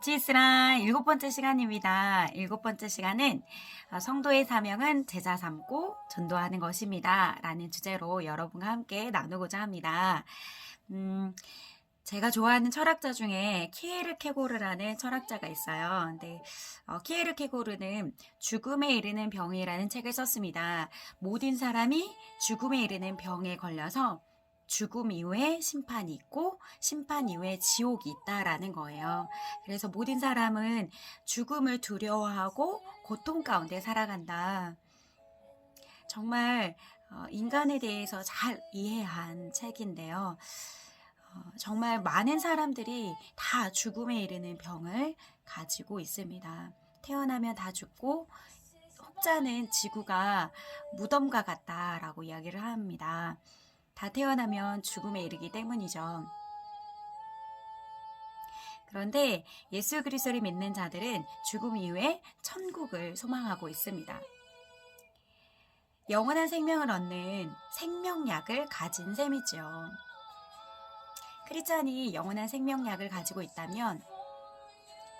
GS랑 일곱 번째 시간입니다. 일곱 번째 시간은 성도의 사명은 제자 삼고 전도하는 것입니다. 라는 주제로 여러분과 함께 나누고자 합니다. 제가 좋아하는 철학자 중에 키에르케고르라는 철학자가 있어요. 근데 키에르케고르는 죽음에 이르는 병이라는 책을 썼습니다. 모든 사람이 죽음에 이르는 병에 걸려서 죽음 이후에 심판이 있고 심판 이후에 지옥이 있다라는 거예요. 그래서 모든 사람은 죽음을 두려워하고 고통 가운데 살아간다. 정말 인간에 대해서 잘 이해한 책인데요. 정말 많은 사람들이 다 죽음에 이르는 병을 가지고 있습니다. 태어나면 다 죽고 혹자는 지구가 무덤과 같다라고 이야기를 합니다. 다 태어나면 죽음에 이르기 때문이죠. 그런데 예수 그리스도를 믿는 자들은 죽음 이후에 천국을 소망하고 있습니다. 영원한 생명을 얻는 생명약을 가진 셈이죠. 크리스찬이 영원한 생명약을 가지고 있다면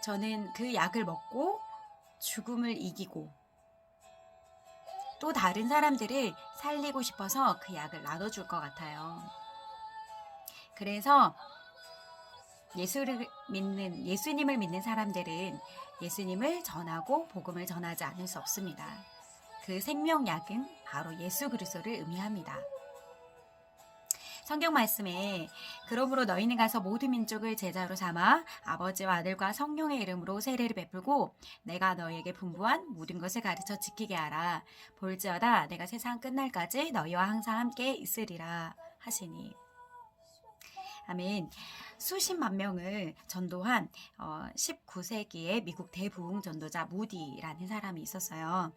저는 그 약을 먹고 죽음을 이기고 또 다른 사람들을 살리고 싶어서 그 약을 나눠줄 것 같아요. 그래서 예수님을 믿는 사람들은 예수님을 전하고 복음을 전하지 않을 수 없습니다. 그 생명약은 바로 예수 그리스도를 의미합니다. 성경 말씀에 그러므로 너희는 가서 모든 민족을 제자로 삼아 아버지와 아들과 성령의 이름으로 세례를 베풀고 내가 너희에게 분부한 모든 것을 가르쳐 지키게 하라. 볼지어다 내가 세상 끝날까지 너희와 항상 함께 있으리라 하시니. 아멘. 수십만 명을 전도한 19세기의 미국 대부흥 전도자 무디라는 사람이 있었어요.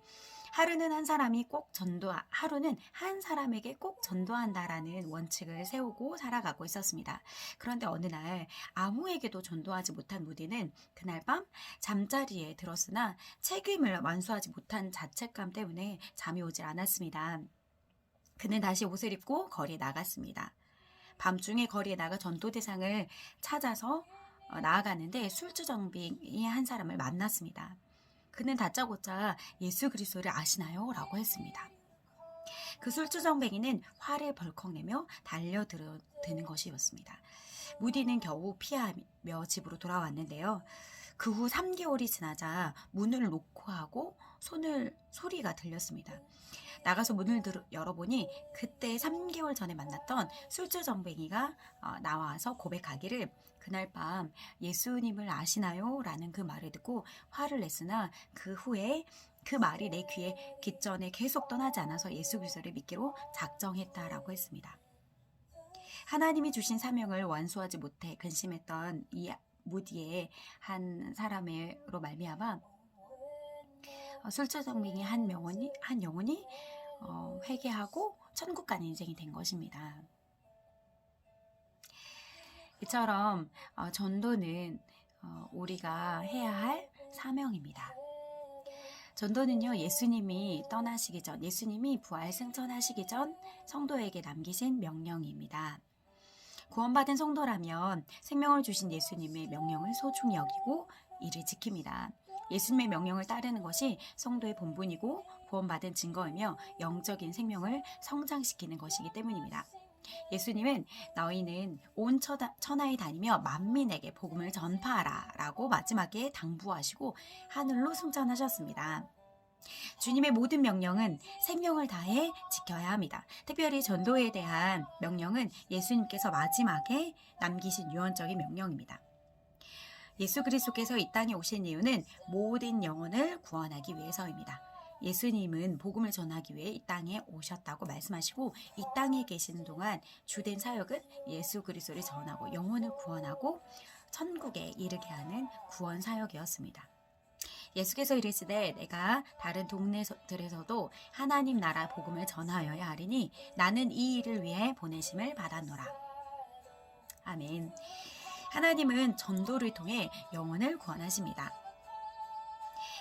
하루는 한 사람에게 꼭 전도한다라는 원칙을 세우고 살아가고 있었습니다. 그런데 어느 날 아무에게도 전도하지 못한 무디는 그날 밤 잠자리에 들었으나 책임을 완수하지 못한 자책감 때문에 잠이 오질 않았습니다. 그는 다시 옷을 입고 거리에 나갔습니다. 밤중에 거리에 나가 전도 대상을 찾아서 나아가는데 술주정뱅이 한 사람을 만났습니다. 그는 다짜고짜 예수 그리스도를 아시나요? 라고 했습니다. 그 술주정뱅이는 화를 벌컥 내며 달려드는 것이었습니다. 무디는 겨우 피하며 집으로 돌아왔는데요. 그 후 3개월이 지나자 문을 노크하고 소리가 들렸습니다. 나가서 문을 열어보니 그때 3개월 전에 만났던 술주정뱅이가 나와서 고백하기를 그날 밤 예수님을 아시나요? 라는 그 말을 듣고 화를 냈으나 그 후에 그 말이 내 귀에 깃전에 계속 떠나지 않아서 예수 그리스도를 믿기로 작정했다라고 했습니다. 하나님이 주신 사명을 완수하지 못해 근심했던 이 무디의 한 사람으로 말미암아 술주정뱅이 한 영혼이 회개하고 천국 가는 인생이 된 것입니다. 이처럼 전도는 우리가 해야 할 사명입니다. 전도는요, 예수님이 떠나시기 전, 예수님이 부활 승천하시기 전 성도에게 남기신 명령입니다. 구원받은 성도라면 생명을 주신 예수님의 명령을 소중히 여기고 이를 지킵니다. 예수님의 명령을 따르는 것이 성도의 본분이고 구원받은 증거이며 영적인 생명을 성장시키는 것이기 때문입니다. 예수님은 너희는 온 천하에 다니며 만민에게 복음을 전파하라 라고 마지막에 당부하시고 하늘로 승천하셨습니다. 주님의 모든 명령은 생명을 다해 지켜야 합니다. 특별히 전도에 대한 명령은 예수님께서 마지막에 남기신 유언적인 명령입니다. 예수 그리스도께서 이 땅에 오신 이유는 모든 영혼을 구원하기 위해서입니다. 예수님은 복음을 전하기 위해 이 땅에 오셨다고 말씀하시고 이 땅에 계시는 동안 주된 사역은 예수 그리스도를 전하고 영혼을 구원하고 천국에 이르게 하는 구원 사역이었습니다. 예수께서 이르시되 내가 다른 동네들에서도 하나님 나라 복음을 전하여야 하리니 나는 이 일을 위해 보내심을 받았노라. 아멘. 하나님은 전도를 통해 영혼을 구원하십니다.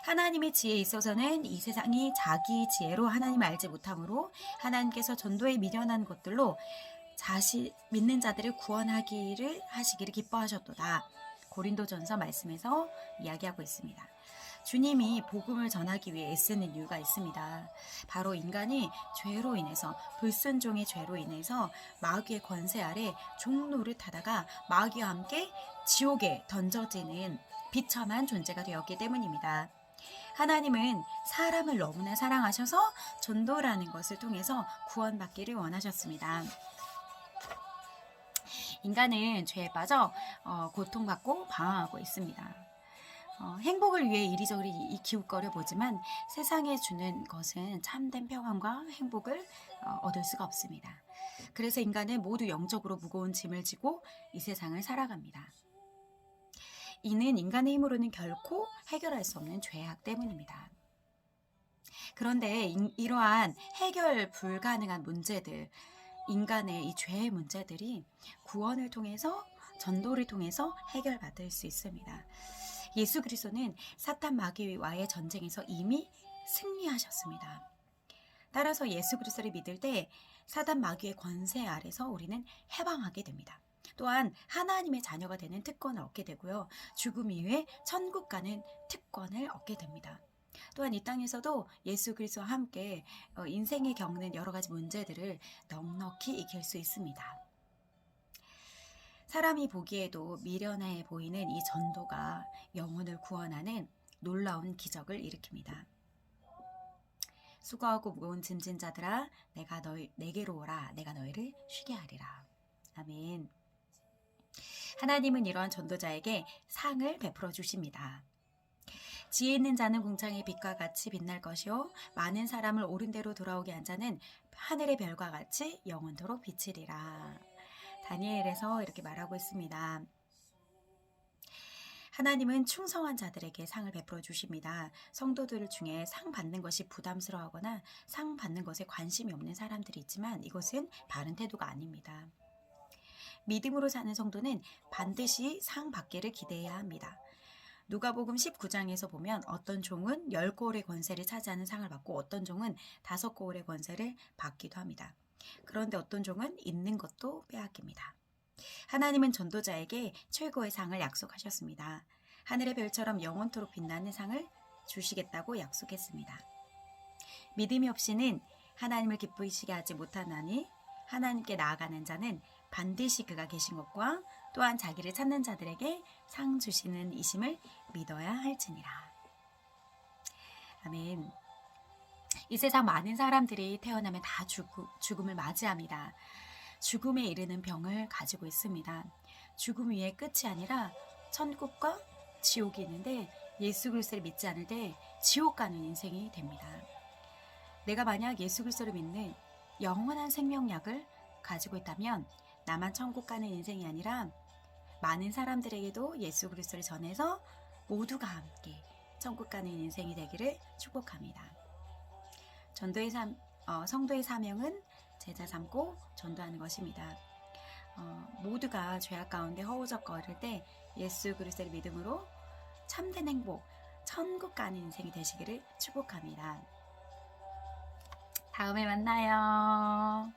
하나님의 지혜에 있어서는 이 세상이 자기 지혜로 하나님을 알지 못하므로 하나님께서 전도에 미련한 것들로 믿는 자들을 구원하기를 하시기를 기뻐하셨도다. 고린도전서 말씀에서 이야기하고 있습니다. 주님이 복음을 전하기 위해 애쓰는 이유가 있습니다. 바로 인간이 죄로 인해서, 불순종의 죄로 인해서 마귀의 권세 아래 종노릇하다가 마귀와 함께 지옥에 던져지는 비참한 존재가 되었기 때문입니다. 하나님은 사람을 너무나 사랑하셔서 전도라는 것을 통해서 구원받기를 원하셨습니다. 인간은 죄에 빠져 고통받고 방황하고 있습니다. 행복을 위해 이리저리 기웃거려 보지만 세상에 주는 것은 참된 평안과 행복을 얻을 수가 없습니다. 그래서 인간은 모두 영적으로 무거운 짐을 지고 이 세상을 살아갑니다. 이는 인간의 힘으로는 결코 해결할 수 없는 죄악 때문입니다. 그런데 이러한 해결 불가능한 문제들, 인간의 이 죄의 문제들이 구원을 통해서, 전도를 통해서 해결받을 수 있습니다. 예수 그리스도는 사탄 마귀와의 전쟁에서 이미 승리하셨습니다. 따라서 예수 그리스도를 믿을 때 사탄 마귀의 권세 아래서 우리는 해방하게 됩니다. 또한 하나님의 자녀가 되는 특권을 얻게 되고요. 죽음 이후에 천국 가는 특권을 얻게 됩니다. 또한 이 땅에서도 예수 그리스도와 함께 인생에 겪는 여러 가지 문제들을 넉넉히 이길 수 있습니다. 사람이 보기에도 미련해 보이는 이 전도가 영혼을 구원하는 놀라운 기적을 일으킵니다. 수고하고 무거운 짐진 자들아, 내게로 오라. 내가 너희를 쉬게 하리라. 아멘. 하나님은 이러한 전도자에게 상을 베풀어 주십니다. 지혜 있는 자는 궁창의 빛과 같이 빛날 것이요, 많은 사람을 옳은 대로 돌아오게 한 자는 하늘의 별과 같이 영원토록 비치리라. 다니엘에서 이렇게 말하고 있습니다. 하나님은 충성한 자들에게 상을 베풀어 주십니다. 성도들 중에 상 받는 것이 부담스러워하거나 상 받는 것에 관심이 없는 사람들이 있지만 이것은 바른 태도가 아닙니다. 믿음으로 사는 성도는 반드시 상 받기를 기대해야 합니다. 누가복음 19장에서 보면 어떤 종은 10고울의 권세를 차지하는 상을 받고 어떤 종은 5고울의 권세를 받기도 합니다. 그런데 어떤 종은 있는 것도 빼앗깁니다. 하나님은 전도자에게 최고의 상을 약속하셨습니다. 하늘의 별처럼 영원토록 빛나는 상을 주시겠다고 약속했습니다. 믿음이 없이는 하나님을 기쁘시게 하지 못하나니 하나님께 나아가는 자는 반드시 그가 계신 것과 또한 자기를 찾는 자들에게 상 주시는 이심을 믿어야 할지니라. 아멘. 이 세상 많은 사람들이 태어나면 다 죽음을 맞이합니다. 죽음에 이르는 병을 가지고 있습니다. 죽음 위에 끝이 아니라 천국과 지옥이 있는데 예수 그리스도를 믿지 않을 때 지옥 가는 인생이 됩니다. 내가 만약 예수 그리스도를 믿는 영원한 생명약을 가지고 있다면 나만 천국 가는 인생이 아니라 많은 사람들에게도 예수 그리스도를 전해서 모두가 함께 천국 가는 인생이 되기를 축복합니다. 성도의 사명은 제자 삼고 전도하는 것입니다. 모두가 죄악 가운데 허우적거릴 때 예수 그리스도의 믿음으로 참된 행복, 천국 가는 인생이 되시기를 축복합니다. 다음에 만나요.